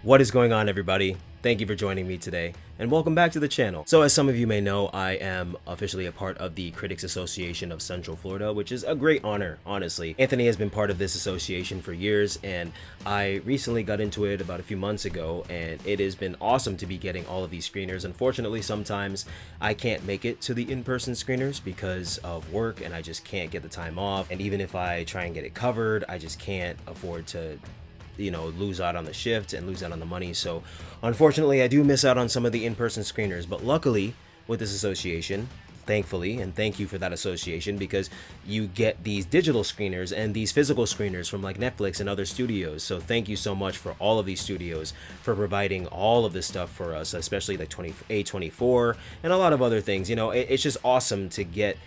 What is going on, everybody? Thank you for joining me today, and welcome back to the channel. So as some of you may know, I am officially a part of the Critics Association of Central Florida, which is a great honor, honestly. Anthony has been part of this association for years, and I recently got into it about a few months ago, and it has been awesome to be getting all of these screeners. Unfortunately, sometimes I can't make it to the in-person screeners because of work, and I just can't get the time off. And even if I try and get it covered, I just can't afford to lose out on the shift and lose out on the money. So unfortunately, I do miss out on some of the in-person screeners, but luckily with this association, thankfully, and thank you for that association, because you get these digital screeners and these physical screeners from like Netflix and other studios. So thank you so much for all of these studios for providing all of this stuff for us, especially like A24 and a lot of other things. It's just awesome to get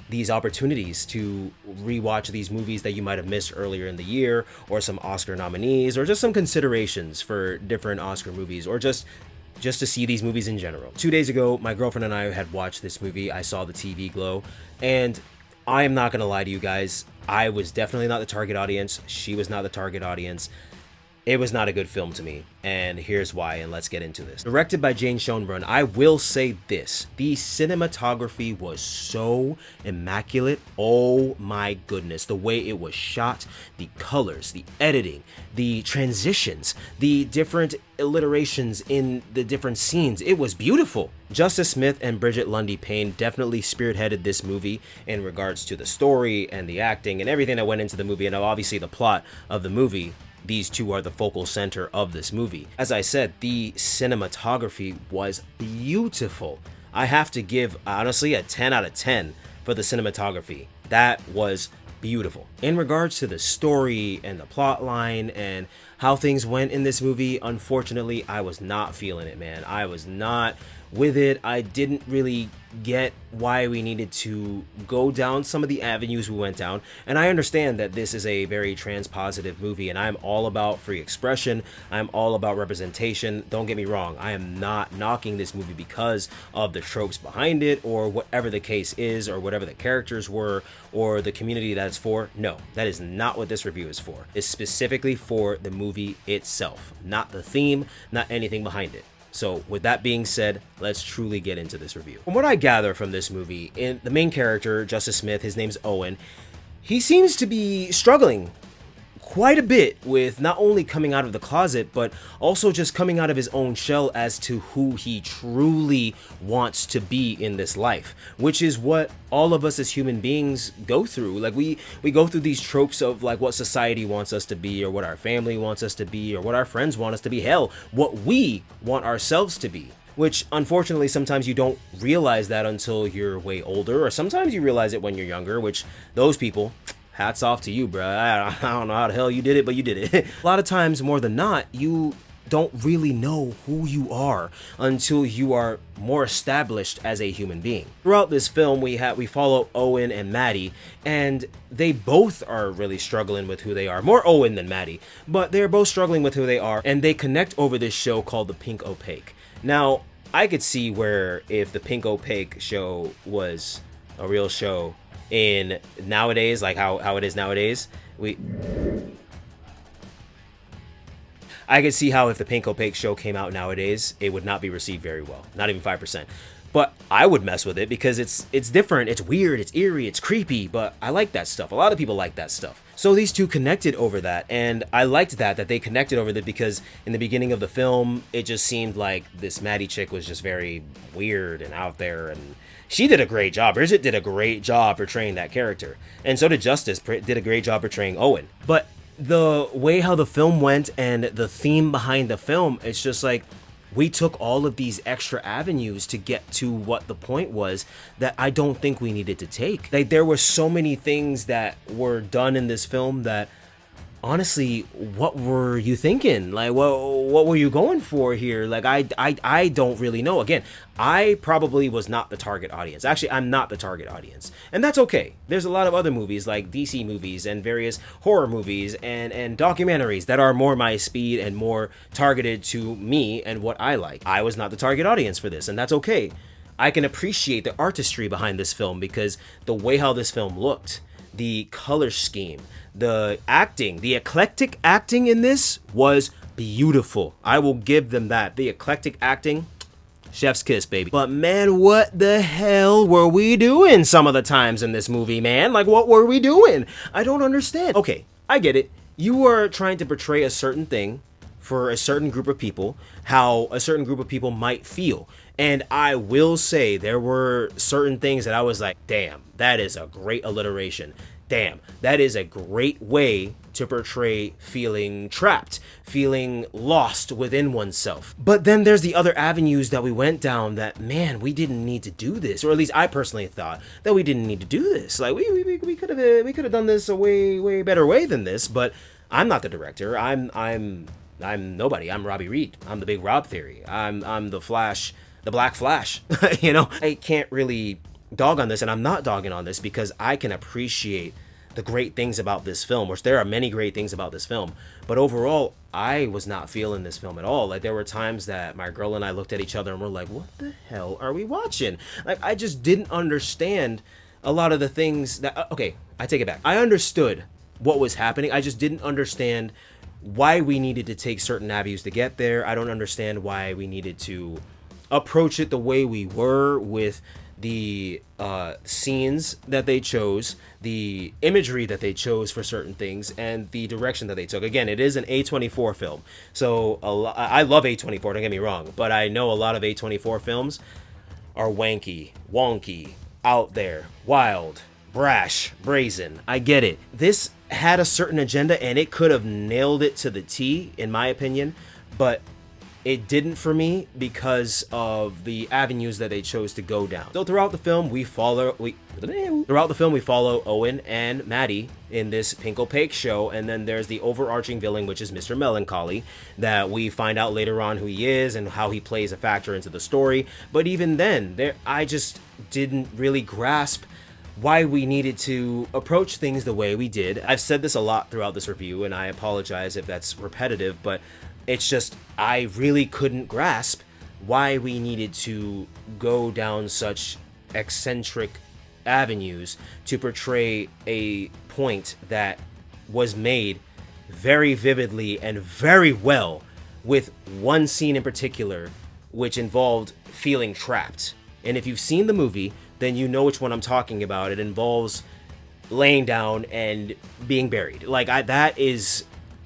these opportunities to rewatch these movies that you might have missed earlier in the year, or some Oscar nominees, or just some considerations for different Oscar movies, or just to see these movies in general. 2 days ago, my girlfriend and I had watched this movie. I saw the TV Glow, and I am not gonna lie to you guys, I was definitely not the target audience. She was not the target audience. It was not a good film to me, and here's why, and let's get into this. Directed by Jane Schoenbrunn, I will say this: the cinematography was so immaculate. Oh my goodness, the way it was shot, the colors, the editing, the transitions, the different alliterations in the different scenes, it was beautiful. Justice Smith and Brigette Lundy-Paine definitely spearheaded this movie in regards to the story and the acting and everything that went into the movie, and obviously the plot of the movie. These two are the focal center of this movie. As I said, the cinematography was beautiful. I have to give, honestly, a 10 out of 10 for the cinematography. That was beautiful. In regards to the story and the plot line and how things went in this movie, unfortunately, I was not feeling it, man. I was not with it. I didn't really get why we needed to go down some of the avenues we went down. And I understand that this is a very trans-positive movie, and I'm all about free expression. I'm all about representation. Don't get me wrong. I am not knocking this movie because of the tropes behind it, or whatever the case is, or whatever the characters were, or the community that it's for. No, that is not what this review is for. It's specifically for the movie itself, not the theme, not anything behind it. So with that being said, let's truly get into this review. From what I gather from this movie, in the main character, Justice Smith, his name's Owen, he seems to be struggling quite a bit with not only coming out of the closet, but also just coming out of his own shell as to who he truly wants to be in this life, which is what all of us as human beings go through. Like we go through these tropes of like what society wants us to be, or what our family wants us to be, or what our friends want us to be, hell, what we want ourselves to be. Which unfortunately sometimes you don't realize that until you're way older, or sometimes you realize it when you're younger, which those people, hats off to you, bro. I don't know how the hell you did it, but you did it. A lot of times, more than not, you don't really know who you are until you are more established as a human being. Throughout this film, we follow Owen and Maddie, and they both are really struggling with who they are. More Owen than Maddie, but they're both struggling with who they are, and they connect over this show called The Pink Opaque. Now, I could see where if The Pink Opaque show was a real show in nowadays, like how it is nowadays, I could see how if the Pink Opaque show came out nowadays, it would not be received very well, not even 5%. But I would mess with it because it's different, it's weird, it's eerie, it's creepy, but I like that stuff. A lot of people like that stuff. So these two connected over that, and I liked that they connected over that, because in the beginning of the film, it just seemed like this Maddie chick was just very weird and out there, and she did a great job. Bridget did a great job portraying that character, and so did Justice, did a great job portraying Owen. But the way how the film went and the theme behind the film, it's just like we took all of these extra avenues to get to what the point was that I don't think we needed to take. Like, there were so many things that were done in this film that, honestly, what were you thinking? Like, what were you going for here? Like, I don't really know. Again, I probably was not the target audience. Actually, I'm not the target audience, and that's okay. There's a lot of other movies, like DC movies and various horror movies and documentaries, that are more my speed and more targeted to me and what I like. I was not the target audience for this, and that's okay. I can appreciate the artistry behind this film, because the way how this film looked, the color scheme, the acting, the eclectic acting in this was beautiful. I will give them that. The eclectic acting, chef's kiss, baby. But man, what the hell were we doing some of the times in this movie, man? Like, what were we doing? I don't understand. Okay, I get it. You are trying to portray a certain thing for a certain group of people, how a certain group of people might feel. And I will say there were certain things that I was like, damn, that is a great alliteration. Damn, that is a great way to portray feeling trapped, feeling lost within oneself. But then there's the other avenues that we went down that, man, we didn't need to do this. Or at least I personally thought that we didn't need to do this. Like, we could have done this a way better way than this. But I'm not the director. I'm nobody. I'm Robbie Reed. I'm the Big Rob Theory. I'm the Flash, the Black Flash. You know, I can't really dog on this, and I'm not dogging on this because I can appreciate the great things about this film, which there are many great things about this film. But overall, I was not feeling this film at all. Like, there were times that my girl and I looked at each other and we're like, what the hell are we watching? Like, I just didn't understand a lot of the things that, okay, I take it back. I understood what was happening. I just didn't understand why we needed to take certain avenues to get there. I don't understand why we needed to approach it the way we were with the scenes that they chose, the imagery that they chose for certain things, and the direction that they took. Again, it is an A24 film, so I love A24, don't get me wrong, but I know a lot of A24 films are wanky, wonky, out there, wild, brash, brazen. I get it. This had a certain agenda, and it could have nailed it to the T, in my opinion, but it didn't for me because of the avenues that they chose to go down. So throughout the film, we follow Owen and Maddie in this pink opaque show, and then there's the overarching villain, which is Mr. Melancholy, that we find out later on who he is and how he plays a factor into the story. But even then, I just didn't really grasp why we needed to approach things the way we did. I've said this a lot throughout this review, and I apologize if that's repetitive, but it's just, I really couldn't grasp why we needed to go down such eccentric avenues to portray a point that was made very vividly and very well with one scene in particular, which involved feeling trapped. And if you've seen the movie, then you know which one I'm talking about. It involves laying down and being buried. Like,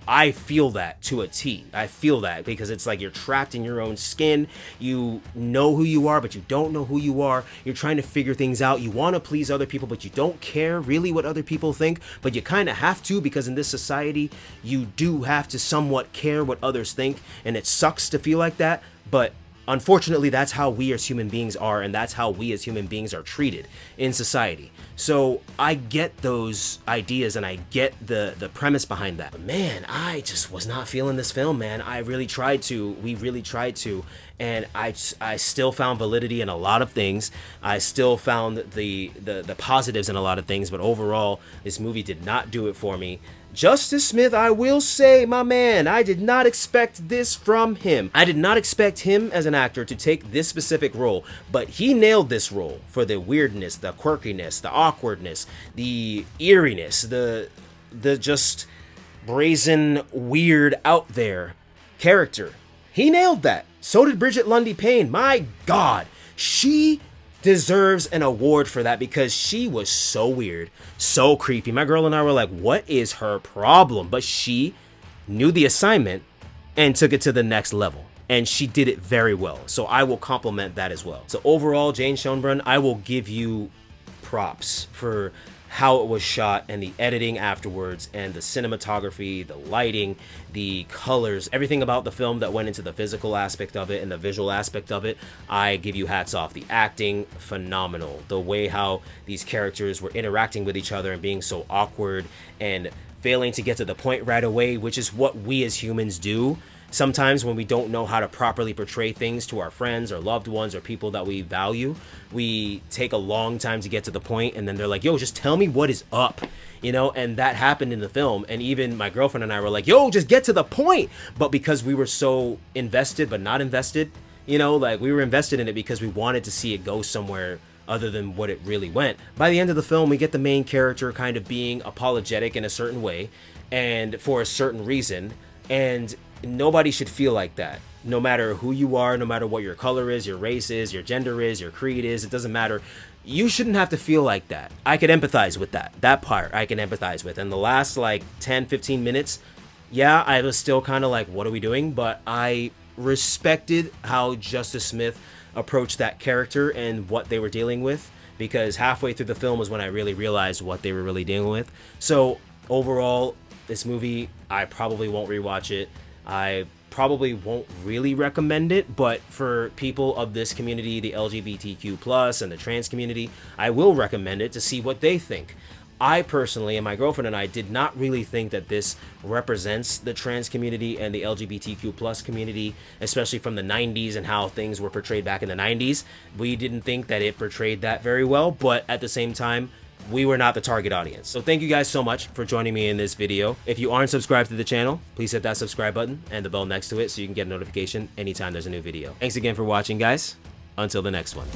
I feel that to a T. I feel that because it's like you're trapped in your own skin. You know who you are, but you don't know who you are. You're trying to figure things out. You want to please other people, but you don't care really what other people think. But you kind of have to, because in this society, you do have to somewhat care what others think. And it sucks to feel like that. But unfortunately, that's how we as human beings are, and that's how we as human beings are treated in society. So I get those ideas, and I get the premise behind that. But man, I just was not feeling this film, man. I really tried to. We really tried to. And I still found validity in a lot of things. I still found the positives in a lot of things. But overall, this movie did not do it for me. Justice Smith, I will say, my man, I did not expect this from him. I did not expect him as an actor to take this specific role, but he nailed this role for the weirdness, the quirkiness, the awkwardness, the eeriness, the just brazen, weird, out there character. He nailed that. So did Brigette Lundy-Paine. My God, she deserves an award for that because she was so weird, so creepy. My girl and I were like, what is her problem? But she knew the assignment and took it to the next level. And she did it very well. So I will compliment that as well. So overall, Jane Schoenbrunn, I will give you props for how it was shot and the editing afterwards and the cinematography, the lighting, the colors, everything about the film that went into the physical aspect of it and the visual aspect of it. I give you hats off. The acting, phenomenal. The way how these characters were interacting with each other and being so awkward and failing to get to the point right away, which is what we as humans do. Sometimes when we don't know how to properly portray things to our friends or loved ones or people that we value, we take a long time to get to the point, and then they're like, yo, just tell me what is up, you know? And that happened in the film, and even my girlfriend and I were like, yo, just get to the point. But because we were so invested but not invested, you know, like we were invested in it because we wanted to see it go somewhere other than what it really went. By the end of the film, we get the main character kind of being apologetic in a certain way and for a certain reason, and nobody should feel like that. No matter who you are, no matter what your color is, your race is, your gender is, your creed is, it doesn't matter. You shouldn't have to feel like that. I could empathize with that. That part I can empathize with. And the last like 10, 15 minutes, yeah, I was still kind of like, what are we doing? But I respected how Justice Smith approached that character and what they were dealing with, because halfway through the film was when I really realized what they were really dealing with. So overall, this movie, I probably won't rewatch it. I probably won't really recommend it, but for people of this community, the LGBTQ plus and the trans community, I will recommend it to see what they think. I personally, and my girlfriend and I, did not really think that this represents the trans community and the LGBTQ plus community, especially from the 90s and how things were portrayed back in the 90s. We didn't think that it portrayed that very well, but at the same time, we were not the target audience. So thank you guys so much for joining me in this video. If you aren't subscribed to the channel, please hit that subscribe button and the bell next to it so you can get a notification anytime there's a new video. Thanks again for watching, guys. Until the next one.